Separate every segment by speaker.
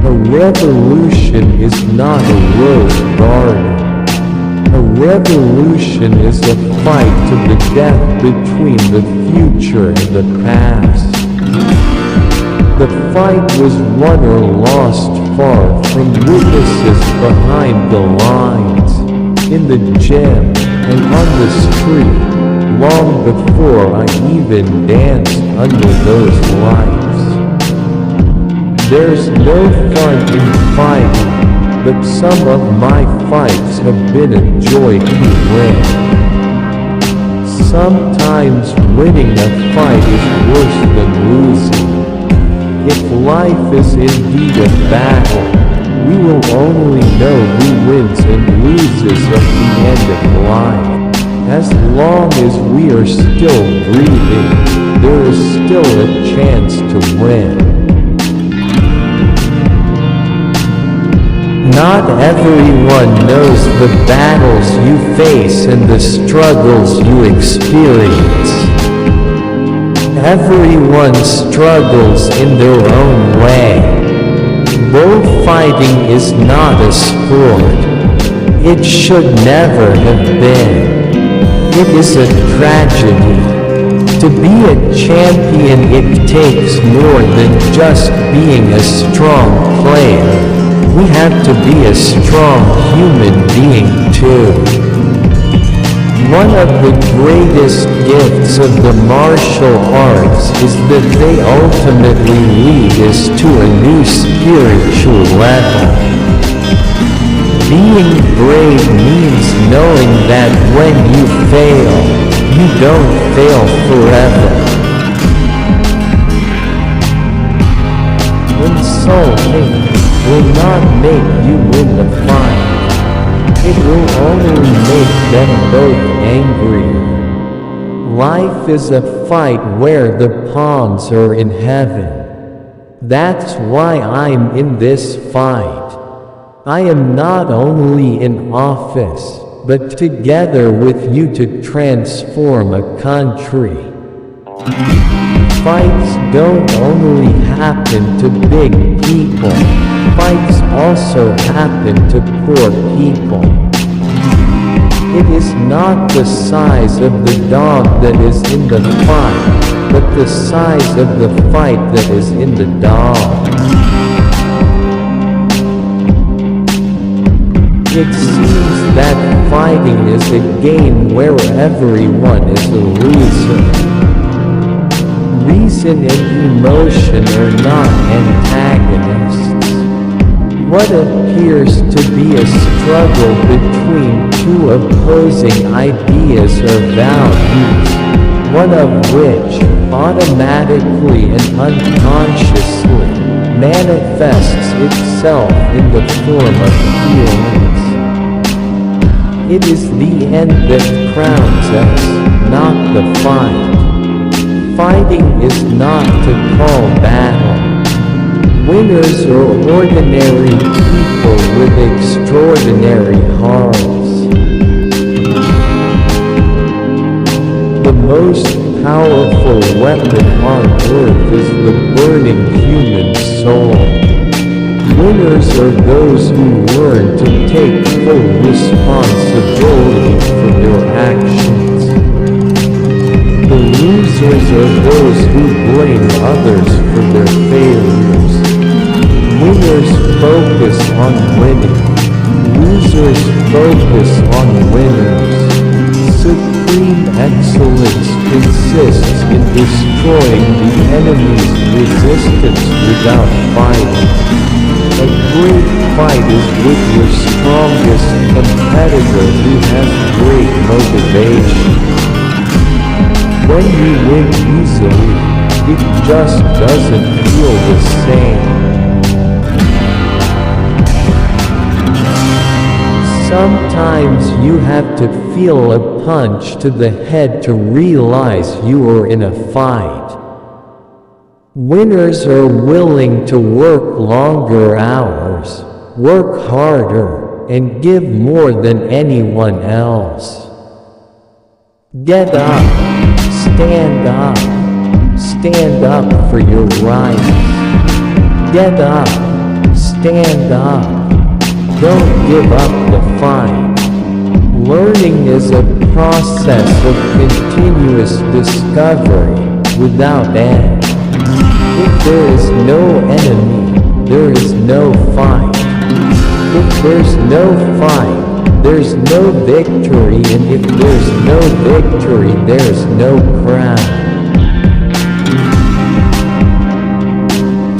Speaker 1: A revolution is not a rose garden. A revolution is a fight to the death between the future and the past. The fight was won or lost far from witnesses behind the lines, in the gym, and on the street, long before I even danced under those lights. There's no fun in fighting, but some of my fights have been a joy to win. Sometimes winning a fight is worse than losing. If life is indeed a battle, we will only know who wins and loses at the end of life. As long as we are still breathing, there is still a chance to win. Not everyone knows the battles you face and the struggles you experience. Everyone struggles in their own way. Bullfighting is not a sport. It should never have been. It is a tragedy. To be a champion, it takes more than just being a strong player. We have to be a strong human being too. One of the greatest gifts of the martial arts is that they ultimately lead us to a new spiritual level. Being brave means knowing that when you fail, you don't fail forever. Insulting will not make you win the fight. It will only make them both angrier. Life is a fight where the pawns are in heaven. That's why I'm in this fight. I am not only in office, but together with you to transform a country. Fights don't only happen to big people. Fights also happen to poor people. It is not the size of the dog that is in the fight, but the size of the fight that is in the dog. It seems that fighting is a game where everyone is a loser. Reason and emotion are not antagonists. What appears to be a struggle between two opposing ideas or values, one of which, automatically and unconsciously, manifests itself in the form of feelings. It is the end that crowns us, not the fight. Fighting is not to call battle. Winners are ordinary people with extraordinary hearts. The most powerful weapon on earth is the burning human soul. Winners are those who learn to take full responsibility for their actions. The losers are those who blame others for their failures. Winners focus on winning. Losers focus on winners. Supreme excellence consists in destroying the enemy's resistance without fighting. A great fight is with your strongest competitor who has great motivation. When you win easily, it just doesn't feel the same. Sometimes you have to feel a punch to the head to realize you are in a fight. Winners are willing to work longer hours, work harder, and give more than anyone else. Get up, stand up, Stand up for your rights. Get up. Stand up. Don't give up the fight. Learning is a process of continuous discovery without end. If there is no enemy, there is no fight. If there's no fight, there's no victory, and if there's no victory, there's no crown.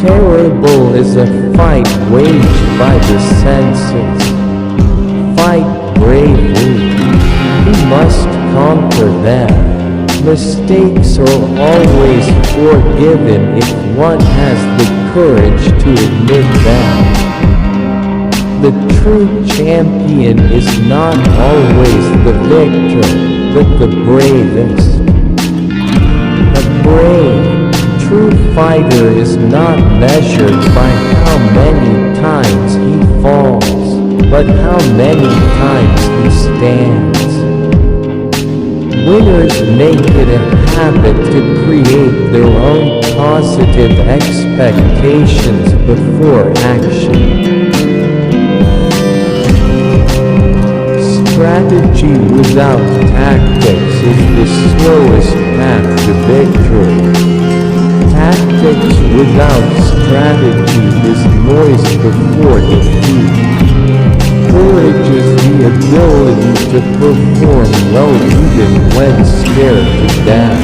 Speaker 1: Terrible is a fight waged by the senses. Fight bravely. You must conquer them. Mistakes are always forgiven if one has the courage to admit them. The true champion is not always the victor, but the bravest. A brave, true fighter is not measured by how many times he falls, but how many times he stands. Winners make it a habit to create their own positive expectations before action. Strategy without tactics is the slowest path to victory. Tactics without strategy is noise before defeat. Courage is the ability to perform well even when scared to death.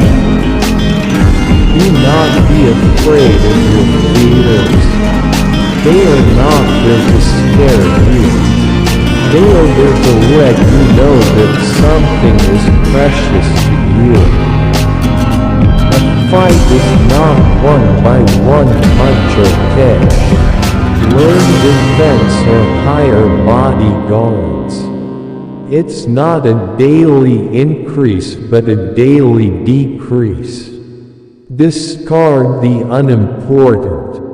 Speaker 1: Do not be afraid of your fears. They are not there to scare you. They are there to let you know that something is precious to you. A fight is not won by one punch or kick. Learn defense or hire bodyguards. It's not a daily increase but a daily decrease. Discard the unimportant.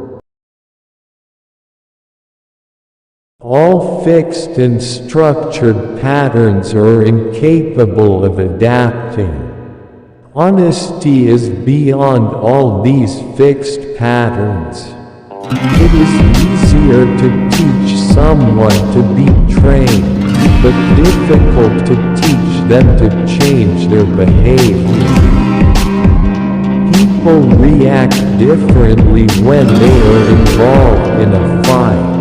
Speaker 1: All fixed and structured patterns are incapable of adapting. Honesty is beyond all these fixed patterns. It is easier to teach someone to be trained, but difficult to teach them to change their behavior. People react differently when they are involved in a fight.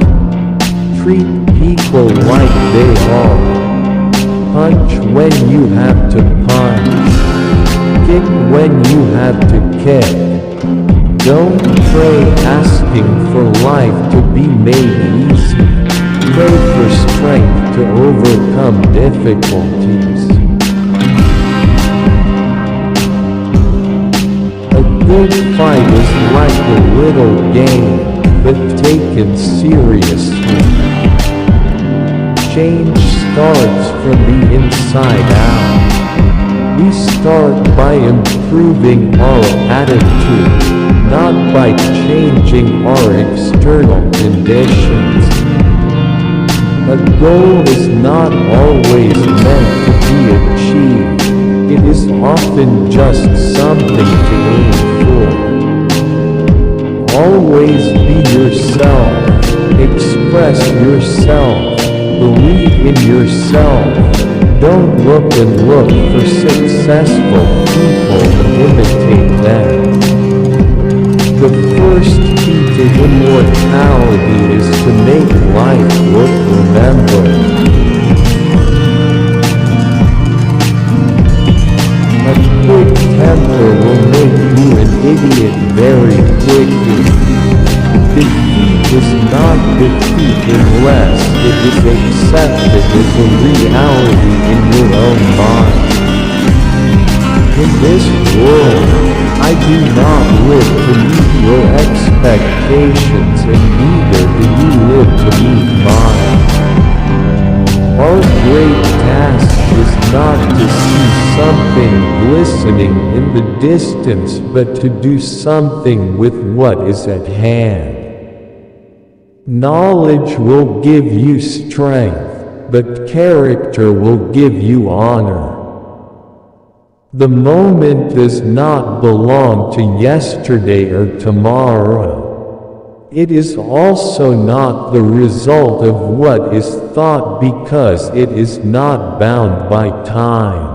Speaker 1: Treat people like they are. Punch when you have to punch. Kick when you have to kick. Don't pray asking for life to be made easy. Pray for strength to overcome difficulties. A good fight is like a little game, but taken seriously. Change starts from the inside out. We start by improving our attitude, not by changing our external conditions. A goal is not always meant to be achieved. It is often just something to aim for. Always be yourself. Express yourself. Believe in yourself. Don't look and look for successful people and imitate them. The first key to immortality is to make life worth remembering. A quick temper will make you an idiot very quickly. Defeat is not defeat unless it is accepted as a reality in your own mind. In this world, I do not live to meet your expectations, and neither do you live to meet mine. Our great task is not to see something glistening in the distance, but to do something with what is at hand. Knowledge will give you strength, but character will give you honor. The moment does not belong to yesterday or tomorrow. It is also not the result of what is thought because it is not bound by time.